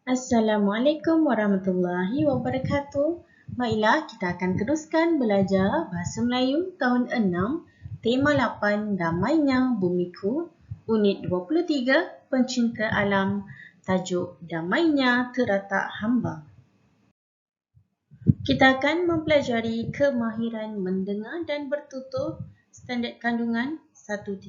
Assalamualaikum warahmatullahi wabarakatuh. Baiklah, kita akan teruskan belajar Bahasa Melayu tahun 6, tema 8, Damainya Bumiku, unit 23, Pencinta Alam, tajuk Damainya Teratak Hamba. Kita akan mempelajari kemahiran mendengar dan bertutur standard kandungan 1.6,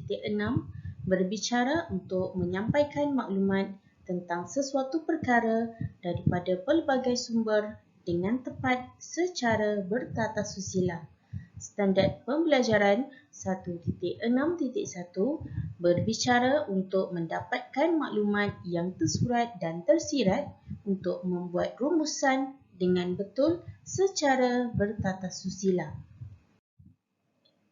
berbicara untuk menyampaikan maklumat tentang sesuatu perkara daripada pelbagai sumber dengan tepat secara bertatasusila. Standard pembelajaran 1.6.1 berbicara untuk mendapatkan maklumat yang tersurat dan tersirat untuk membuat rumusan dengan betul secara bertatasusila.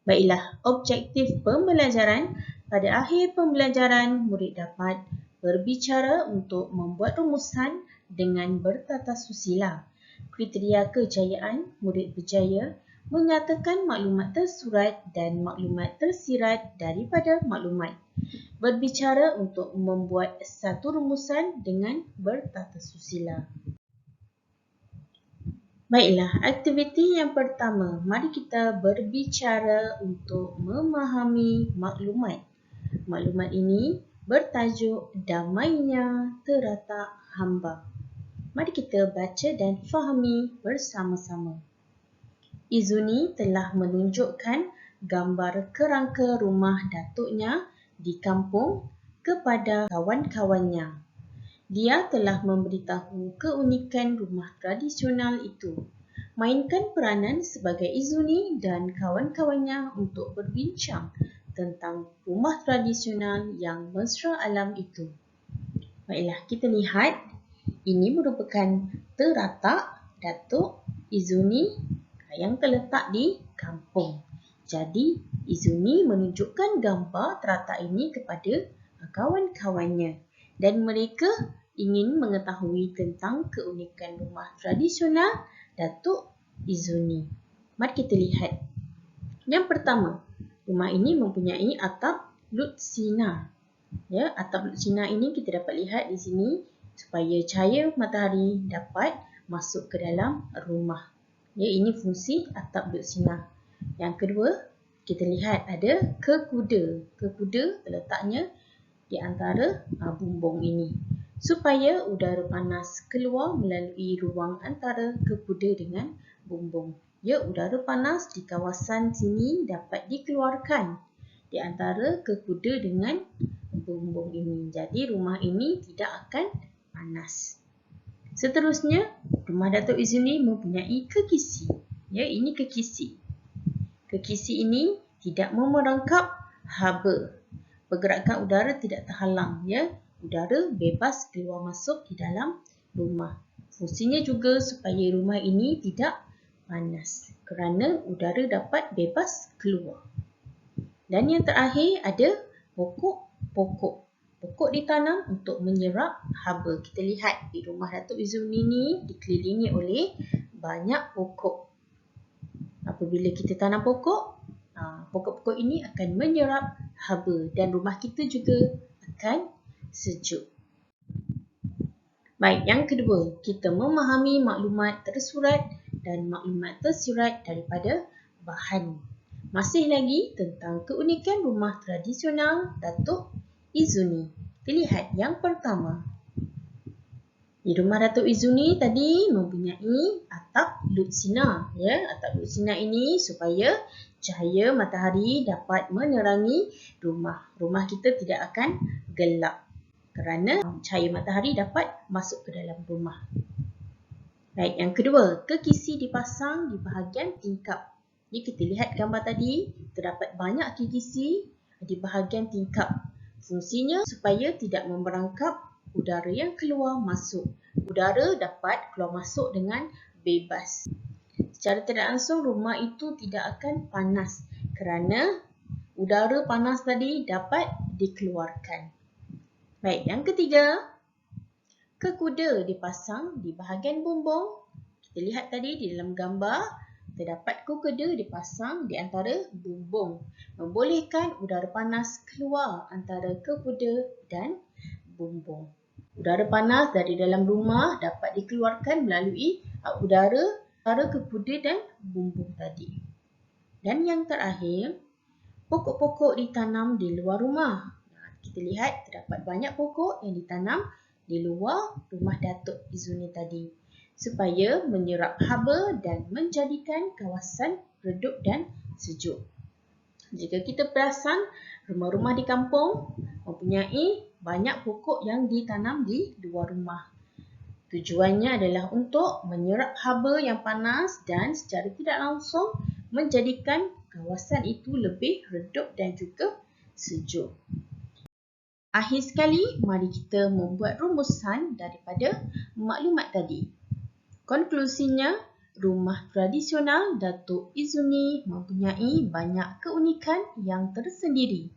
Baiklah, objektif pembelajaran. Pada akhir pembelajaran, murid dapat berbicara untuk membuat rumusan dengan bertatasusila. Kriteria kejayaan murid berjaya menyatakan maklumat tersurat dan maklumat tersirat daripada maklumat. Berbicara untuk membuat satu rumusan dengan bertatasusila. Baiklah, aktiviti yang pertama, mari kita berbicara untuk memahami maklumat. Maklumat ini bertajuk Damainya Teratak Hamba. Mari kita baca dan fahami bersama-sama. Izuni telah menunjukkan gambar kerangka rumah datuknya di kampung kepada kawan-kawannya. Dia telah memberitahu keunikan rumah tradisional itu. Mainkan peranan sebagai Izuni dan kawan-kawannya untuk berbincang tentang rumah tradisional yang mesra alam itu. Baiklah, kita lihat. Ini merupakan teratak Datuk Izuni yang terletak di kampung. Jadi, Izuni menunjukkan gambar teratak ini kepada kawan-kawannya. Dan mereka ingin mengetahui tentang keunikan rumah tradisional Datuk Izuni. Mari kita lihat. Yang pertama, rumah ini mempunyai atap lutsina. Ya, atap lutsina ini kita dapat lihat di sini supaya cahaya matahari dapat masuk ke dalam rumah. Ya, ini fungsi atap lutsina. Yang kedua, kita lihat ada kekuda. Kekuda terletaknya di antara bumbung ini supaya udara panas keluar melalui ruang antara kekuda dengan bumbung. Ya, udara panas di kawasan sini dapat dikeluarkan di antara kekuda dengan bumbung ini. Jadi, rumah ini tidak akan panas. Seterusnya, rumah Datuk Izuni mempunyai kekisi. Ya, ini kekisi. Kekisi ini tidak memerangkap haba. Pergerakan udara tidak terhalang, ya. Udara bebas keluar masuk di dalam rumah. Fungsinya juga supaya rumah ini tidak panas kerana udara dapat bebas keluar. Dan yang terakhir ada pokok-pokok. Pokok ditanam untuk menyerap haba. Kita lihat di rumah Datuk Izuni ini dikelilingi oleh banyak pokok. Apabila kita tanam pokok, pokok-pokok ini akan menyerap haba dan rumah kita juga akan sejuk. Baik, yang kedua, kita memahami maklumat tersurat dan maklumat tersirat daripada bahan. Masih lagi tentang keunikan rumah tradisional Datuk Izuni. Kita lihat yang pertama. Di rumah Datuk Izuni tadi mempunyai atap lutsina. Ya, atap lutsina ini supaya cahaya matahari dapat menerangi rumah. Rumah kita tidak akan gelap kerana cahaya matahari dapat masuk ke dalam rumah. Baik, yang kedua, kekisi dipasang di bahagian tingkap. Jadi kita lihat gambar tadi, terdapat banyak kekisi di bahagian tingkap. Fungsinya supaya tidak memerangkap udara yang keluar masuk. Udara dapat keluar masuk dengan bebas. Secara tidak langsung rumah itu tidak akan panas kerana udara panas tadi dapat dikeluarkan. Baik, yang ketiga, kekuda dipasang di bahagian bumbung. Kita lihat tadi di dalam gambar, terdapat kekuda dipasang di antara bumbung, membolehkan udara panas keluar antara kekuda dan bumbung. Udara panas dari dalam rumah dapat dikeluarkan melalui udara ke kuda dan bumbung tadi. Dan yang terakhir, pokok-pokok ditanam di luar rumah. Kita lihat terdapat banyak pokok yang ditanam di luar rumah Datuk Izuni tadi supaya menyerap haba dan menjadikan kawasan redup dan sejuk. Jika kita perasan, rumah-rumah di kampung mempunyai banyak pokok yang ditanam di luar rumah. Tujuannya adalah untuk menyerap haba yang panas dan secara tidak langsung menjadikan kawasan itu lebih redup dan juga sejuk. Akhir sekali, mari kita membuat rumusan daripada maklumat tadi. Konklusinya, rumah tradisional Datuk Izuni mempunyai banyak keunikan yang tersendiri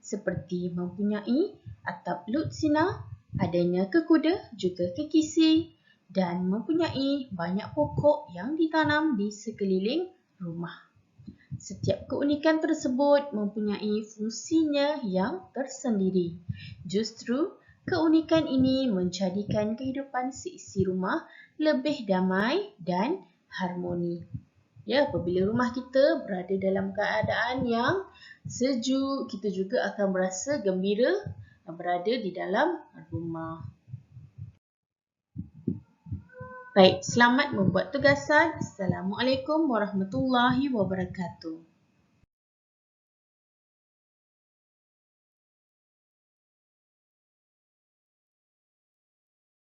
seperti mempunyai atap lutsina, adanya kekuda juga kekisi dan mempunyai banyak pokok yang ditanam di sekeliling rumah. Setiap keunikan tersebut mempunyai fungsinya yang tersendiri. Justru, keunikan ini menjadikan kehidupan seisi rumah lebih damai dan harmoni. Ya, apabila rumah kita berada dalam keadaan yang sejuk, kita juga akan merasa gembira berada di dalam rumah. Baik, selamat membuat tugasan. Assalamualaikum warahmatullahi wabarakatuh.